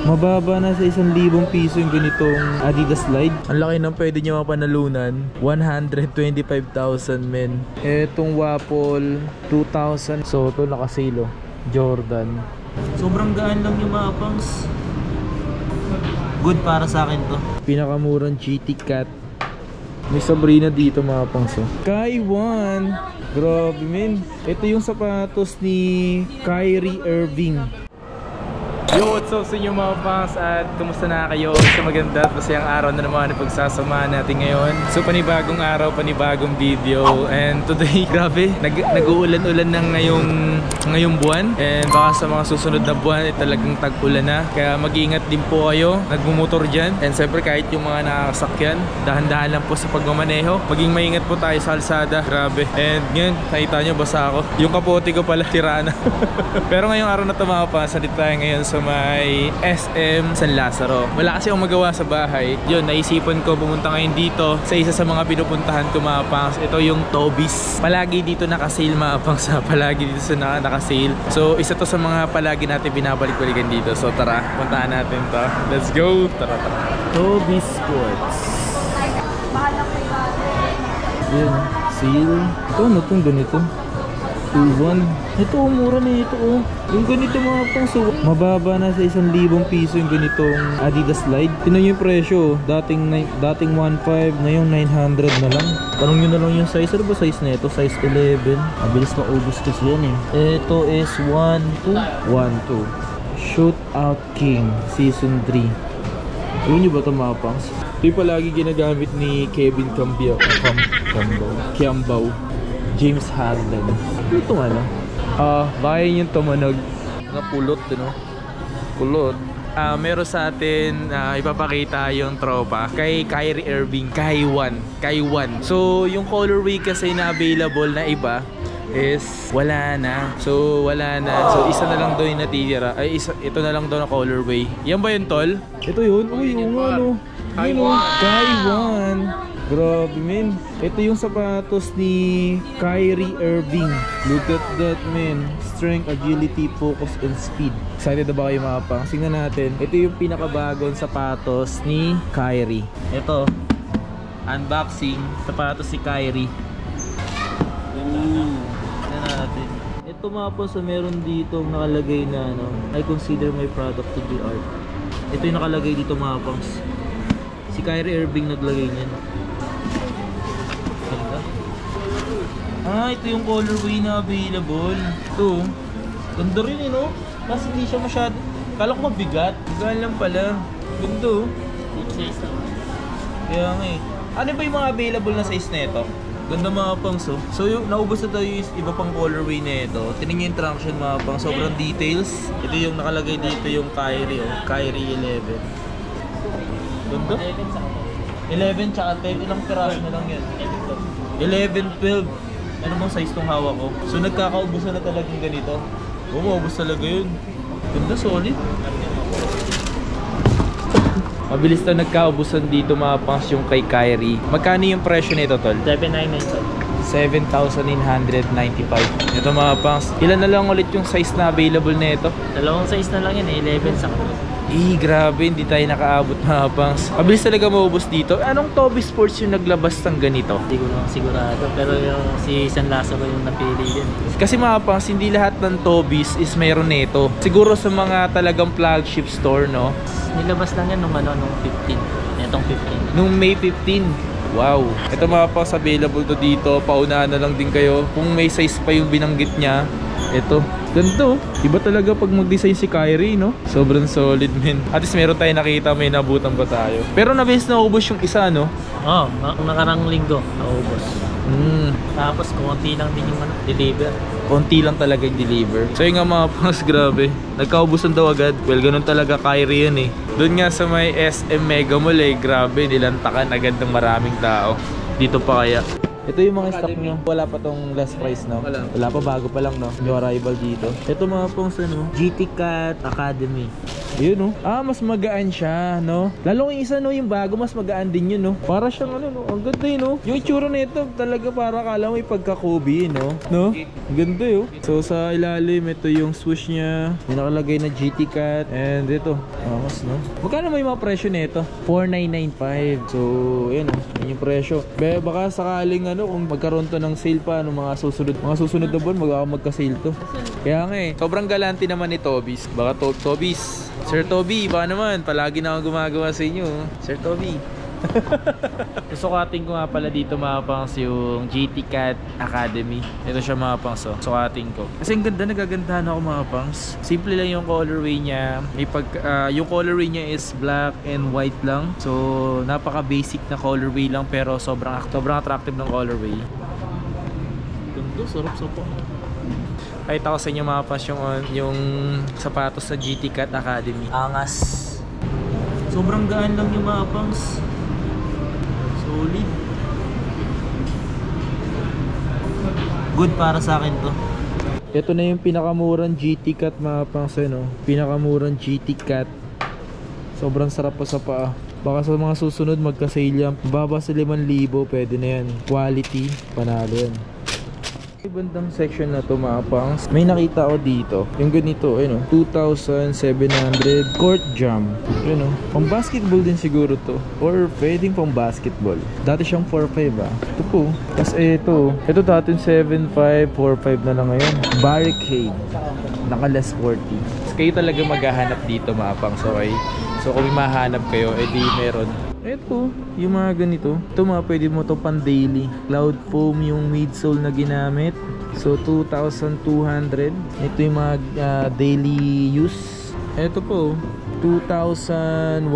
Mababa na sa 1,000 piso yung ganitong Adidas slide. Ang laki ng pwede nyo mapanalunan. 125,000 men. Etong Waffle 2,000. So ito nakasilo. Jordan. Sobrang gaan lang yung mga pangs. Good para sa akin to. Pinakamurang GT Cat. May Sabrina dito mga pangs. Kaiwan. Grabe men. Ito yung sapatos ni Kyrie Irving. Yo, what's up sa inyo mga pangs at kumusta na kayo sa maganda at masayang araw na naman na pagsasamahan natin ngayon. So panibagong araw, panibagong video, and today grabe, nag-uulan-ulan na ngayong buwan, and baka sa mga susunod na buwan talagang tag-ulan na, kaya mag-iingat din po kayo nagmumotor dyan, and siyempre kahit yung mga nakakasakyan, dahan-dahan lang po sa pagmamaneho, maging maingat po tayo sa kalsada. Grabe, and ngayon nakita nyo basa ako, yung kapote ko pala tira na. Pero ngayong araw na ito mga pangs, salit tayo ngayon sa may SM San Lazaro. Wala kasi akong magawa sa bahay. Yun, naisipan ko pumunta ngayon dito sa isa sa mga pinupuntahan ko mga pangs. Ito yung Toby's. Palagi dito naka-sale mga pangs. Palagi dito sa naka-sale. So isa to sa mga palagi natin binabalik-balikan dito. So tara, puntahan natin to. Let's go! Tara. Toby's Sports. Yun, sale. Ito, ano itong ganito? 2,1. Ito, mura na ito oh. Yung ganito mga pangs, mababa na sa 1,000 piso yung ganitong Adidas slide. Tinan nyo yung presyo, dating 1,500, ngayon 900 na lang. Tanong nyo na lang yung size. Ano ba size na ito? Size 11. Mabilis maubos kasi yan eh. Ito is 1,2. Shootout King Season 3. Alam nyo ba ito mga pangs? Ito yung palagi ginagamit ni Kevin Kiambao, James Harden. Ito ano? Bayan yung tumunog na pulot, no? Pulot. Meron sa atin ipapakita yung tropa kay Kyrie Irving, Kaiwan. So yung colorway kasi na available na iba is wala na. So isa na lang daw yung natitira. Ay ito na lang daw na colorway. Yan ba yun tol? Ito yun. Uy, yung ano. Kaiwan. Grabe men. Ito yung sapatos ni Kyrie Irving. Look at that men. Strength, agility, focus, and speed. Excited na ba kayo mga pangs? Tingnan natin. Ito yung pinakabagong sapatos ni Kyrie. Ito. Unboxing. Sapatos si Kyrie. Tingnan natin. Ito mga pangs, meron dito nakalagay na ano, I consider my product to be art. Ito yung nakalagay dito mga pangs. Si Kyrie Irving naglagay niyan. Ito yung colorway na available. Ito, ganda rin no? Kasi hindi siya masyado, kala ko mabigat. Magaan lang pala. Ganda kaya nga eh. Ano ba yung mga available na size na ito? Ganda mga pangs oh. So yung naubos na tayo yung iba pang colorway na ito. Tingnan nyo yung traction mga pangs, sobrang details. Ito yung nakalagay dito yung Kyrie oh. Kyrie 11. Ganda? 11 tsaka 10, ilang piraso na lang yan? 11, 12. Ano bang size tong hawak ko? So nagkakaubusan na talagang ganito. Maubos talaga yun. Ganda, solid. Mabilis na nagkaubusan dito mga pangs yung kay Kyrie. Magkano yung presyo nito tol? 7,995. Ito mga pangs. Ilan na lang ulit yung size na available na ito? Dalawang size na lang yan eh, 11 sa grabe, hindi tayo nakaabot mga pangs. Mabilis talaga maubos dito. Anong Toby's Sports yung naglabas ng ganito? Hindi ko naman sigurado, pero yung si San Lazaro yung napili din. Kasi mga pangs, hindi lahat ng Toby's is mayroon nito. Siguro sa mga talagang flagship store, no? Nilabas lang yan nung 15. Itong 15. Nung May 15. Wow. Ito mga pangs, available to dito. Paunahan na lang din kayo. Kung may size pa yung binanggit niya, ito. Ganito. Iba talaga pag mag-design si Kyrie, no? Sobrang solid, men. At least meron tayo nakita, may nabutan ba tayo. Pero nabis na ubos yung isa, no? Oo, nakarang linggo naubos. Tapos konti lang din yung deliver. Konti lang talaga yung deliver. So yung nga mga pangs, grabe. Nagkaubusan daw agad. Well, ganun talaga Kyrie yan eh. Doon nga sa may SM Mega Mall eh, grabe. Nilantakan agad ng maraming tao. Dito pa kaya. Ito yung mga stock nyo. Wala pa tong last price, no? Wala pa, bago pa lang, no? New arrival dito. Ito mga pongs, ano? GT Cat Academy. Yun, no? Ah, mas magaan siya, no? Lalo yung isa, no? Yung bago, mas magaan din yun, no? Para siyang, ano, no? Ang ganda yun, no? Yung itsura na ito, talaga para kala mo ipagka-Kobe, no? No? Ang ganda yun. So, sa ilalim, ito yung swoosh niya. May nakalagay na GT Cat. And ito, mas, no? Magkano may mga presyo nito? 4,995. So, yun, no? Yun yung presyo. Baka sakaling, ano, kung magkaroon to ng sale pa, ano, mga susunod na buwan, magka-sale to. Kaya nga, sobrang galante naman ni Tobis. Baka Tobis, Sir Toby, baka naman, palagi na akong gumagawa sa inyo. Sir Toby. Sukatin ko nga pala dito mga pangs yung GT Cat Academy. Ito siya mga pangs, oh. Sukatin ko. Kasi ang ganda, nagagandahan ako mga pangs. Simple lang yung colorway niya. Yung colorway niya is black and white lang. So, napaka basic na colorway lang pero sobrang attractive ng colorway. Ganda, sarap-sarap. Kahit ako sa inyo mga pas yung sapatos sa GT Cat Academy. Angas. Sobrang gaan lang yung mga pangs. Solid. Good para sa akin to. Ito na yung pinakamurang GT Cat mga pangs, no? Pinakamurang GT Cat. Sobrang sarap pa sa paa. Baka sa mga susunod magka-sale yan. Baba sa 5,000, pwede na yan. Quality, panalo yan. Bandang section na to mga pangs, may nakita ako dito yung ganito, ayun, 2,700 court jam. Yun, pang basketball din siguro to, or pwedeng pang basketball. Dati siyang 4,500 ito po. Tapos ito dati 7,545 na lang ngayon. Barricade, naka less 40. Kayo talaga maghahanap dito mga pangs, okay? So kung may mahanap kayo, edi meron. Ito, yung mga ganito. Ito mga pwede mo to pan daily. Cloud foam yung midsole na ginamit. So 2,200. Ito yung mga daily use. Ito po, 2,100.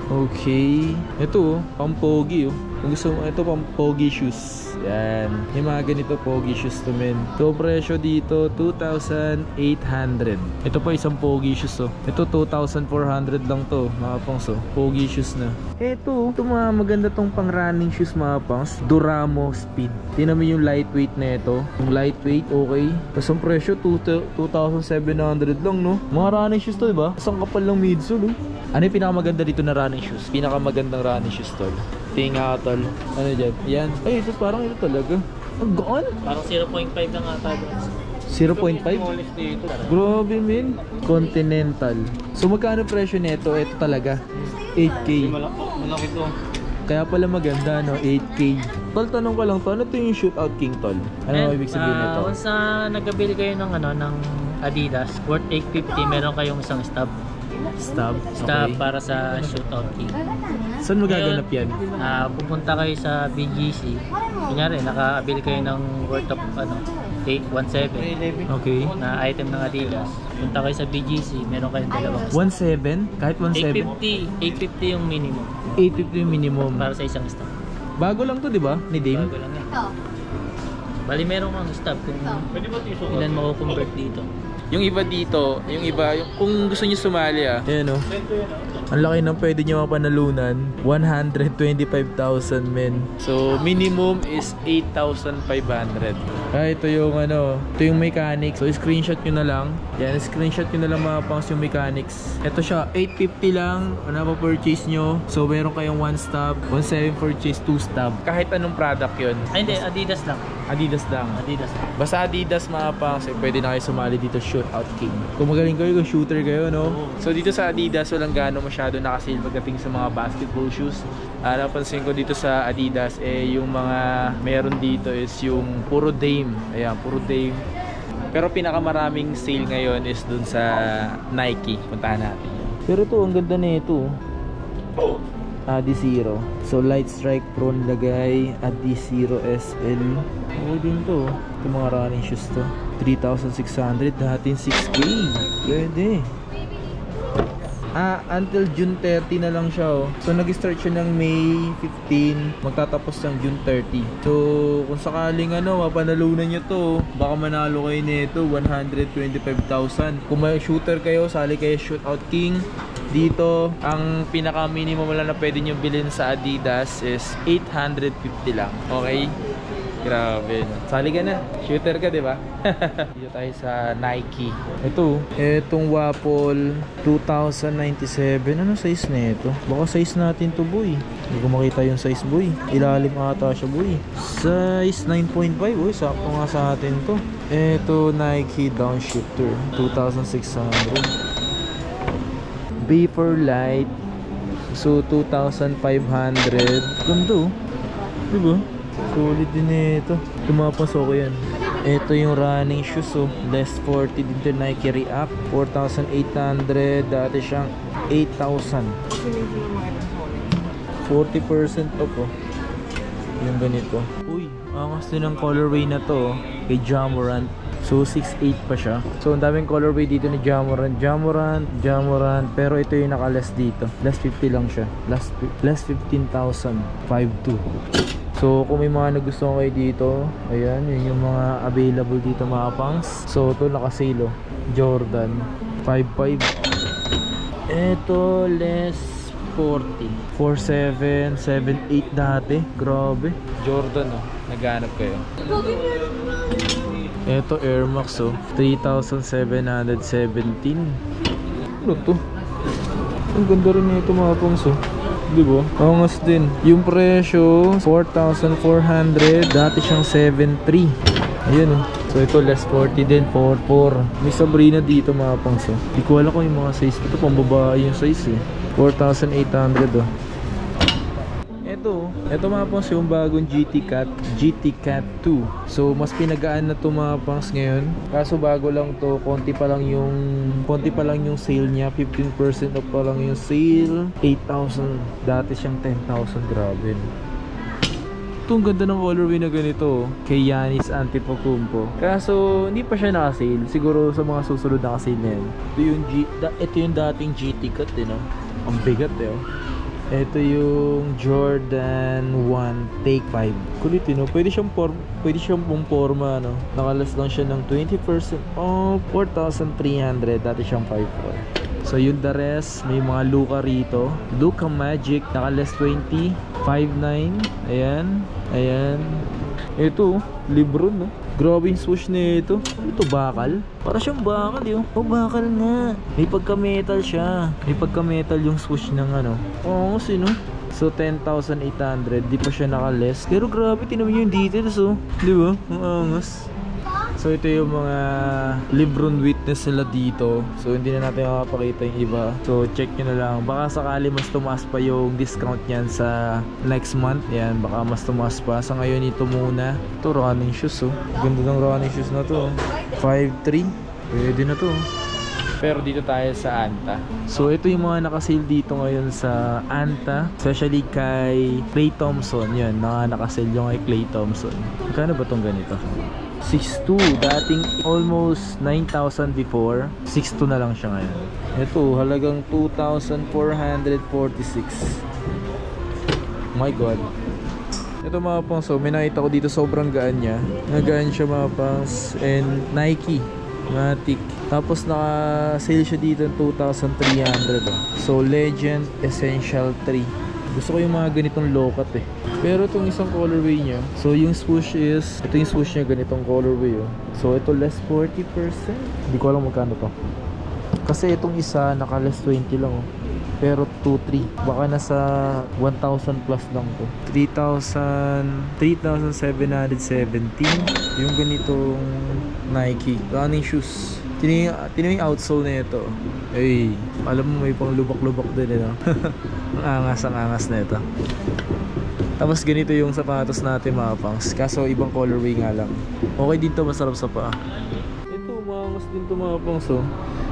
Okay. Ito, pampogi. Kung gusto mo, ito pampogi shoes. Yan. Yung mga ganito pogi shoes to men. So presyo dito 2,800. Ito pa isang pogi shoes, oh. Ito 2,400 lang to mga pangs, oh. Pogi shoes na. Ito mga maganda tong pang running shoes mga pangs. Duramo Speed. Tingnan mo yung lightweight na ito. Yung lightweight, okay. Tapos ang presyo 2,700 lang, no? Mga running shoes to, diba? Isang kapal lang midsole, oh. Ano yung pinakamaganda dito na running shoes? Pinakamagandang running shoes, tol. Tinga, tol. Ano dyan? Yan. Ay, ito parang ito talaga. Ang gaan. Parang 0.5 lang ata. 0.5? Grabe, men. Continental. So, magkano presyo nito? Ito talaga. 8K. Malaki to. Kaya pala maganda, no? 8K. Tol, tanong ko lang to. Ano ito yung Shootout King, tol? Ano ibig sabihin nito? Kung sa nagabili kayo ng Adidas, worth 850, meron kayong isang stub. Stub? Stub Okay. para sa Shootout King. Saan magaganap yan? Pupunta kayo sa BGC. Kunyari, naka-avail kayo ng worth of 1.7 Okay. na item ng Adidas. Punta kayo sa BGC, meron kayong dalawang 1.7? Kahit 1.7? 850 yung minimum 850 yung minimum. para sa isang stub. Bago lang to, di ba? Ni Dame? Bago lang yan. Bali meron kang stub kung ilan mako-convert dito. Yung iba dito, kung gusto niyo sumali, ayan, oh. Ang laki ng pwede nyo mapanalunan. 125,000 men. So minimum is 8,500. Ito yung ito yung mechanics. So screenshot nyo na lang. Yan, screenshot nyo na lang mga pangs yung mechanics. Ito siya, 850 lang. Ano pa purchase nyo? So meron kayong 1 stub, 1.7 purchase, 2 stub. Kahit anong product yun. Ay hindi, Adidas lang. Adidas lang. Adidas lang. Basta Adidas mga pangs, pwede na kayo sumali dito Shootout King. Kung magaling kayo, kung shooter kayo, no? So dito sa Adidas, walang gaano masyado nakasale pagdating sa mga basketball shoes. Napansin ko dito sa Adidas, yung mga meron dito is yung puro Dame. Ayan, puro Dame. Pero pinakamaraming sale ngayon is dun sa Nike. Puntahan natin. Pero ito, ang ganda na ito. Adizero. So Light Strike Pro nilagay. Adizero SL. Okay din to. Ito mga running shoes to. 3,600. Dating 6K. Pwede. Until June 30 na lang siya oh. So nag-start siya ng May 15, magtatapos ng June 30. So kung sakaling mapanalunan nyo to, baka manalo kayo nito 125,000. Kung may shooter kayo, sali kayo Shootout King. Dito, ang pinaka minimum lang na pwede nyo bilhin sa Adidas is 850 lang. Okay? Grabe. Sali ka na. Shooter ka, di ba? Dito tayo sa Nike. Itong Waffle 2097. Ano size na ito? Baka size natin to, boy. Hindi ko makita yung size, boy. Ilalim ata siya, boy. Size 9.5. Uy, sakto nga sa atin to. Ito, Nike Downshifter 2,600. Vaporlight. So, 2,500. Ganda, diba? Solid din ito. Tumapasok ko yan. Ito yung running shoes less 40 dito, Nike React 4,800. Dati siyang 8,000. 40% off yung ganito. Uy, angas din ang colorway na to kay Ja Morant. So 6'8 pa siya. So ang daming colorway dito ni Ja Morant. Pero ito yung naka-less dito. Less 50 lang siya. Less 15,000. 5'2". So kung may mga nagustuhan kayo dito, ayan, yun yung mga available dito mga pangs. So ito naka-sale Jordan 5'5". Ito less 40. 4'7", 7'8 dati. Grabe. Jordan naghanap kayo. Ito Air Max 3,717. Ano to? Ang ganda rin nito mga pangs diba? Angas din. Yung presyo 4,400. Dati siyang 7,300. Ayan So ito less 40 din, 4,400. May Sabrina dito mga pangs Di ko alam kung yung mga size. Ito pang babae yung size 4,800 Ito mga pangs yung bagong GT Cat 2. So mas pinagaan na to mga pangs ngayon. Kaso bago lang to, konti pa lang yung sale niya. 15% off pa lang yung sale. 8,000. Dati siyang 10,000. Grabe. Itong ganda ng colorway na ganito kay Giannis Antetokounmpo. Kaso hindi pa siya naka-sale. Siguro sa mga susunod na ka-sale na yan. Ito yung dating GT Cat Ang bigat Ito yung Jordan 1 Take 5. Kulit pwede siyang pumporma Nakalas lang siya ng 20% off. 4,300. Dati siyang 5,400. So yung the rest, may mga Luka rito. Luka Magic, naka-less 20, 5,900. Ayan. Ito, Lebron Grabe yung swoosh na ito. Ito bakal. Para siyang bakal bakal nga. May pagka-metal siya. May pagka-metal yung swoosh ng Oo, sino? So 10,800. Di pa siya naka-less. Pero grabe, tinamin yung details Di ba? Ang angas. So ito yung mga Lebron witness nila dito. So hindi na natin makapakita yung iba. So check nyo na lang. Baka sakali mas tumaas pa yung discount niyan sa next month. Yan, baka mas tumaas pa. Sa ngayon ito muna. Ito running shoes Ganda ng running shoes na to 5'3". Pwede na to Pero dito tayo sa Anta. So ito yung mga nakasale dito ngayon sa Anta. Especially kay Klay Thompson. Yan, nakasale yung kay Klay Thompson. Magkano ba tong ganito? 6,200. Dating almost 9,000 before. 6,200 na lang siya ngayon. Ito, halagang 2,446. My God. Ito mga pangs, may nakita ko dito, sobrang gaan niya. Nagaan siya mga pangs. And Nike Matic. Tapos naka-sale siya dito ng 2,300 So Legend Essential 3. Gusto ko yung mga ganitong low-cut Pero itong isang colorway niya, so yung swoosh is, ito yung swoosh niya ganitong colorway So ito less 40%. Hindi ko alam magkano to. Kasi itong isa naka-less 20 lang Pero 2,300. Baka nasa 1,000 plus lang to. 3,717. Yung ganitong Nike running shoes. Tinan yung outsole na ito. Ay, alam mo may pang lubak-lubak din ang angas na ito. Tapos ganito yung sapatos natin mga pangs. Kaso ibang colorway nga lang. Okay dito, masarap sa paa. Ito, maangas din ito mga pangs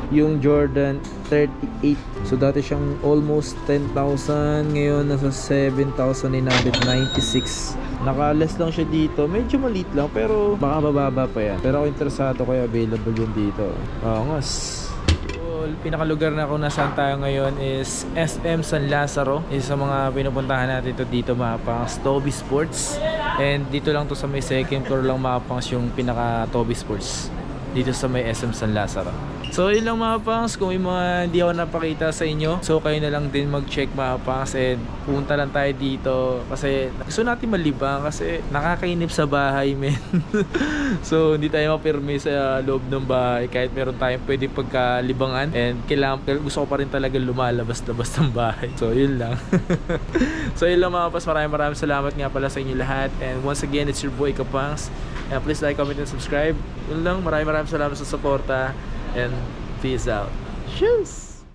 Yung Jordan 38. So dati siyang almost 10,000. Ngayon nasa 7,996. Naka-less lang siya dito. Medyo maliit lang pero baka bababa pa yan. Pero ako interesado kaya available yun dito. Angas. pinakalugar na kung nasaan tayo ngayon is SM San Lazaro. Isa sa mga pinupuntahan natin dito mga pangs, Toby Sports. And dito lang to sa may second floor lang mga pangs yung pinaka Toby Sports dito sa may SM San Lazaro. So yun lang mga pangs, kung may mga hindi ako napakita sa inyo, so kayo na lang din mag-check mga pangs, and punta lang tayo dito kasi gusto natin malibang kasi nakakainip sa bahay men. So hindi tayo mapirme sa loob ng bahay kahit meron tayong pwede pagkalibangan, and kailangan, gusto ko pa rin talaga lumalabas-labas ng bahay. So yun lang. So yun lang mga pangs, maraming salamat nga pala sa inyo lahat, and once again it's your boy Kapangs, and please like, comment, and subscribe. Yun lang, maraming salamat sa suporta. And peace out. Cheers!